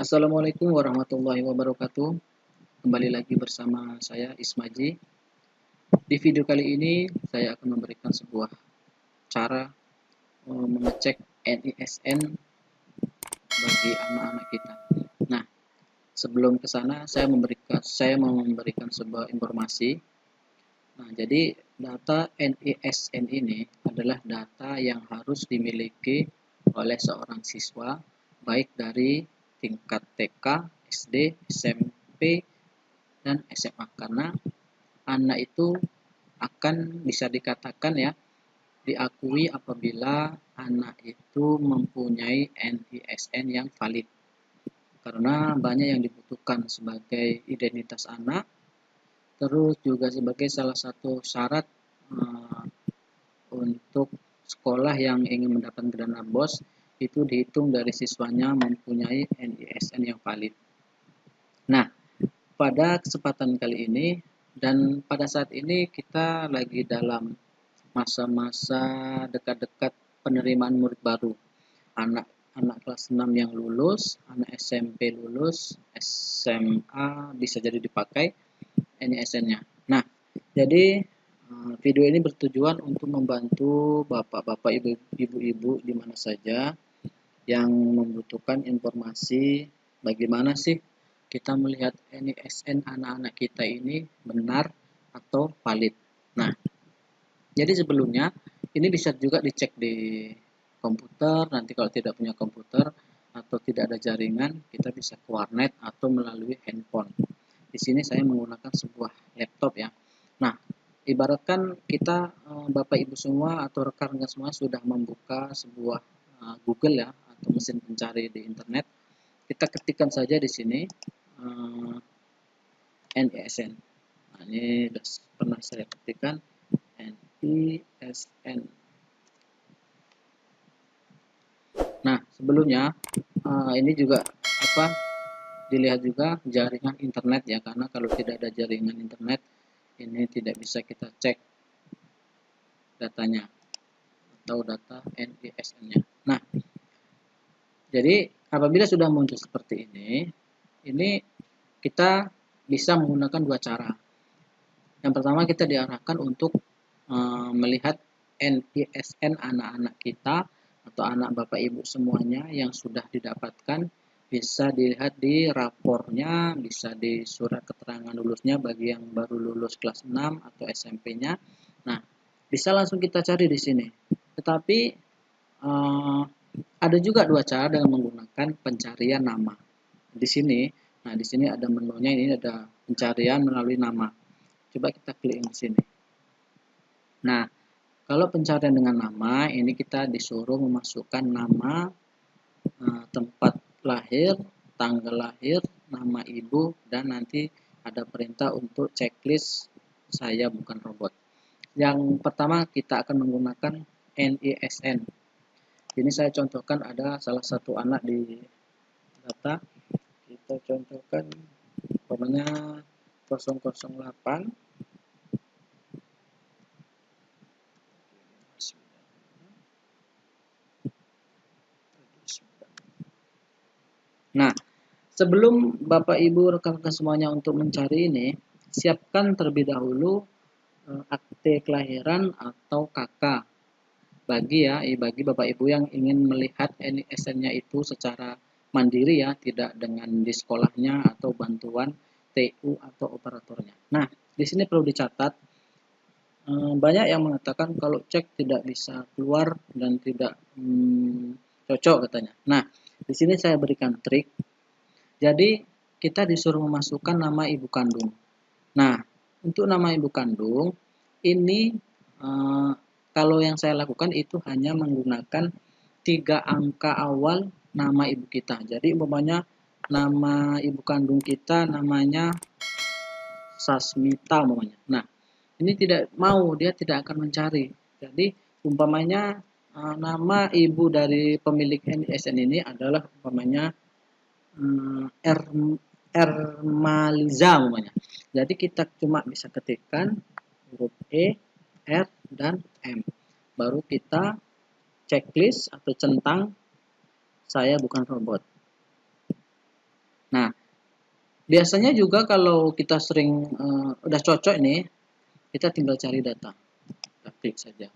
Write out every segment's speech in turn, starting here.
Assalamualaikum warahmatullahi wabarakatuh. Kembali lagi bersama saya Ismaji. Di video kali ini saya akan memberikan sebuah cara mengecek NISN bagi anak-anak kita. Nah, sebelum ke sana saya mau memberikan sebuah informasi. Nah, jadi data NISN ini adalah data yang harus dimiliki oleh seorang siswa baik dari tingkat TK, SD, SMP, dan SMA, karena anak itu akan bisa dikatakan ya diakui apabila anak itu mempunyai NISN yang valid, karena banyak yang dibutuhkan sebagai identitas anak, terus juga sebagai salah satu syarat untuk sekolah yang ingin mendapatkan dana BOS itu dihitung dari siswanya mempunyai NISN yang valid. Nah, pada kesempatan kali ini dan pada saat ini kita lagi dalam masa-masa dekat-dekat penerimaan murid baru. Anak kelas 6 yang lulus, anak SMP lulus, SMA bisa jadi dipakai NISN-nya. Nah, jadi video ini bertujuan untuk membantu bapak-bapak, ibu-ibu di mana saja yang membutuhkan informasi bagaimana sih kita melihat NISN anak-anak kita ini benar atau valid. Nah, jadi sebelumnya ini bisa juga dicek di komputer. Nanti kalau tidak punya komputer atau tidak ada jaringan, kita bisa ke warnet atau melalui handphone. Di sini saya menggunakan sebuah laptop ya. Nah, ibaratkan kita Bapak Ibu semua atau rekan-rekan semua sudah membuka sebuah Google ya atau mesin pencari di internet. Kita ketikkan saja di sini NISN. Nah, ini sudah pernah saya ketikkan NISN. Nah, sebelumnya ini juga dilihat juga jaringan internet ya, karena kalau tidak ada jaringan internet ini tidak bisa kita cek datanya atau data NISN-nya. Nah, jadi apabila sudah muncul seperti ini kita bisa menggunakan dua cara. Yang pertama, kita diarahkan untuk melihat NISN anak-anak kita atau anak bapak ibu semuanya yang sudah didapatkan, bisa dilihat di rapornya, bisa di surat keterangan lulusnya bagi yang baru lulus kelas 6 atau SMP-nya. Nah, bisa langsung kita cari di sini. Tetapi ada juga dua cara dengan menggunakan pencarian nama. Di sini, di sini ada menunya, ini ada pencarian melalui nama. Coba kita klik di sini. Nah, kalau pencarian dengan nama, ini kita disuruh memasukkan nama, tempat lahir, tanggal lahir, nama ibu, dan nanti ada perintah untuk checklist saya bukan robot. Yang pertama kita akan menggunakan NISN. Ini saya contohkan ada salah satu anak di data. Kita contohkan umpamanya 008. Nah, sebelum Bapak Ibu rekan-rekan semuanya untuk mencari ini, siapkan terlebih dahulu akte kelahiran atau KK bagi Bapak Ibu yang ingin melihat NISN-nya itu secara mandiri ya, tidak dengan di sekolahnya atau bantuan TU atau operatornya. Nah, di sini perlu dicatat, banyak yang mengatakan kalau cek tidak bisa keluar dan tidak cocok katanya. Nah, di sini saya berikan trik. Jadi kita disuruh memasukkan nama ibu kandung. Nah, untuk nama ibu kandung ini kalau yang saya lakukan itu hanya menggunakan 3 angka awal nama ibu kita. Jadi umpamanya nama ibu kandung kita namanya Sasmita umpamanya. Nah, ini dia tidak akan mencari. Jadi umpamanya nama ibu dari pemilik NISN ini adalah umpamanya Ermaliza umpamanya. Jadi kita cuma bisa ketikkan huruf E, R, dan M. Baru kita checklist atau centang saya bukan robot. Nah, biasanya juga kalau kita sering udah cocok nih, kita tinggal cari data, kita klik saja.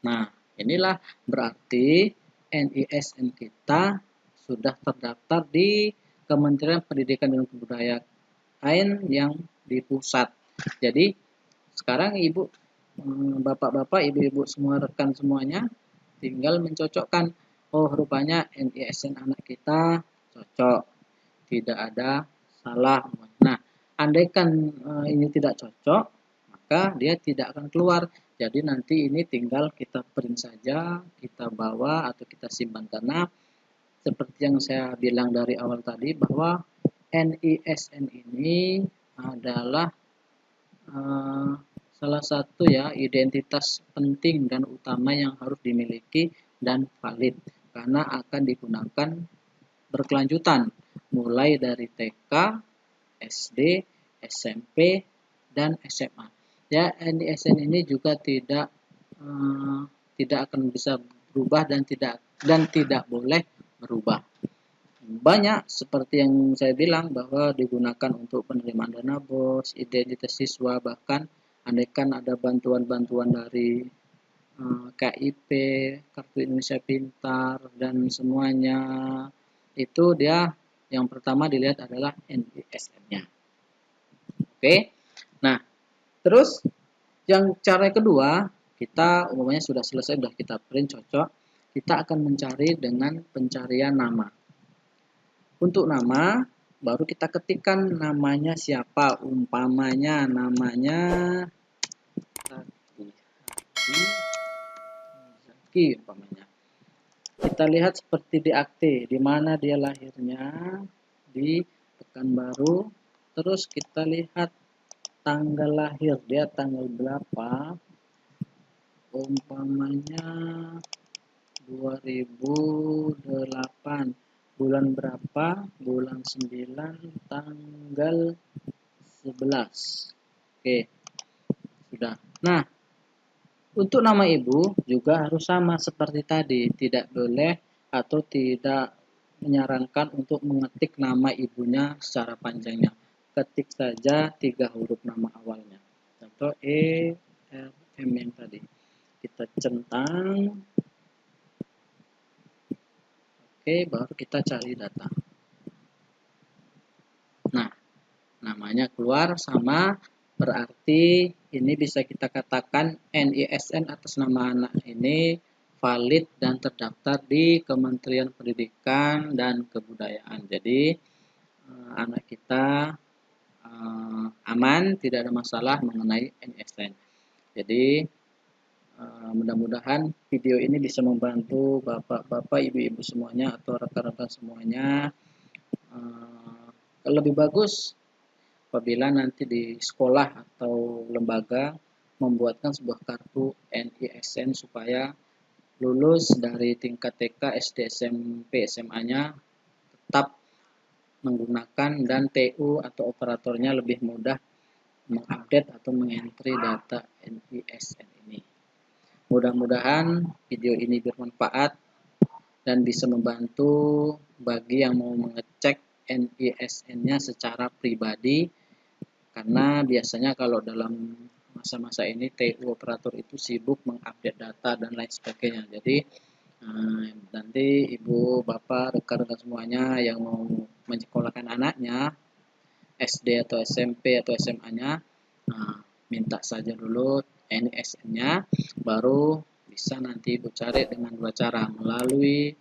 Nah, inilah berarti NISN kita sudah terdaftar di Kementerian Pendidikan dan Kebudayaan yang di pusat. Jadi, sekarang ibu, bapak-bapak, ibu-ibu semua rekan semuanya tinggal mencocokkan. Oh, rupanya NISN anak kita cocok, tidak ada salah. Nah, andaikan ini tidak cocok, maka dia tidak akan keluar. Jadi nanti ini tinggal kita print saja, kita bawa atau kita simpan, karena seperti yang saya bilang dari awal tadi bahwa NISN ini adalah salah satu ya identitas penting dan utama yang harus dimiliki dan valid, karena akan digunakan berkelanjutan mulai dari TK, SD, SMP, dan SMA. Ya, NISN ini juga tidak akan bisa berubah dan tidak boleh berubah. Banyak seperti yang saya bilang bahwa digunakan untuk penerimaan dana BOS, identitas siswa, bahkan andaikan ada bantuan-bantuan dari KIP, Kartu Indonesia Pintar, dan semuanya, itu dia yang pertama dilihat adalah NISN-nya. Oke, nah terus yang cara kedua, kita umumnya sudah selesai, sudah kita print cocok, kita akan mencari dengan pencarian nama. Untuk nama, baru kita ketikkan namanya siapa, umpamanya namanya Zaki umpamanya. Kita lihat seperti di akte, di mana dia lahirnya, di Pekanbaru. Terus kita lihat tanggal lahir, dia tanggal berapa, umpamanya 2008. Bulan berapa? Bulan 9, tanggal 11. Oke, sudah. Nah, untuk nama ibu juga harus sama seperti tadi, tidak boleh atau tidak menyarankan untuk mengetik nama ibunya secara panjangnya. Ketik saja 3 huruf nama awalnya. Contoh E, R, M yang tadi. Kita centang. Oke, baru kita cari data. Nah, namanya keluar sama, berarti ini bisa kita katakan NISN atas nama anak ini valid dan terdaftar di Kementerian Pendidikan dan Kebudayaan. Jadi anak kita aman, tidak ada masalah mengenai NISN. Jadi mudah-mudahan video ini bisa membantu bapak-bapak, ibu-ibu semuanya atau rekan-rekan semuanya. Lebih bagus apabila nanti di sekolah atau lembaga membuatkan sebuah kartu NISN supaya lulus dari tingkat TK, SD, SMP, SMA-nya tetap menggunakan, dan TU atau operatornya lebih mudah mengupdate atau mengentry data NISN ini. Mudah-mudahan video ini bermanfaat dan bisa membantu bagi yang mau mengecek NISN-nya secara pribadi, karena biasanya kalau dalam masa-masa ini TU operator itu sibuk mengupdate data dan lain sebagainya. Jadi nanti ibu, bapak, rekan-rekan semuanya yang mau menyekolahkan anaknya SD atau SMP atau SMA-nya, minta saja dulu NISN-nya, baru bisa nanti ibu cari dengan dua cara, melalui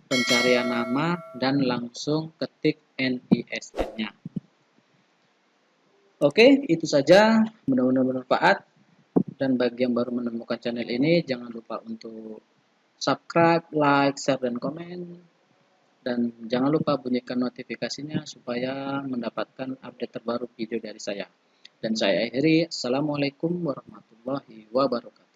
pencarian nama dan langsung ketik NISN-nya. Oke, itu saja, mudah-mudahan bermanfaat. Dan bagi yang baru menemukan channel ini, jangan lupa untuk subscribe, like, share, dan komen. Dan jangan lupa bunyikan notifikasinya supaya mendapatkan update terbaru video dari saya. Dan saya akhiri, Assalamualaikum warahmatullahi wabarakatuh.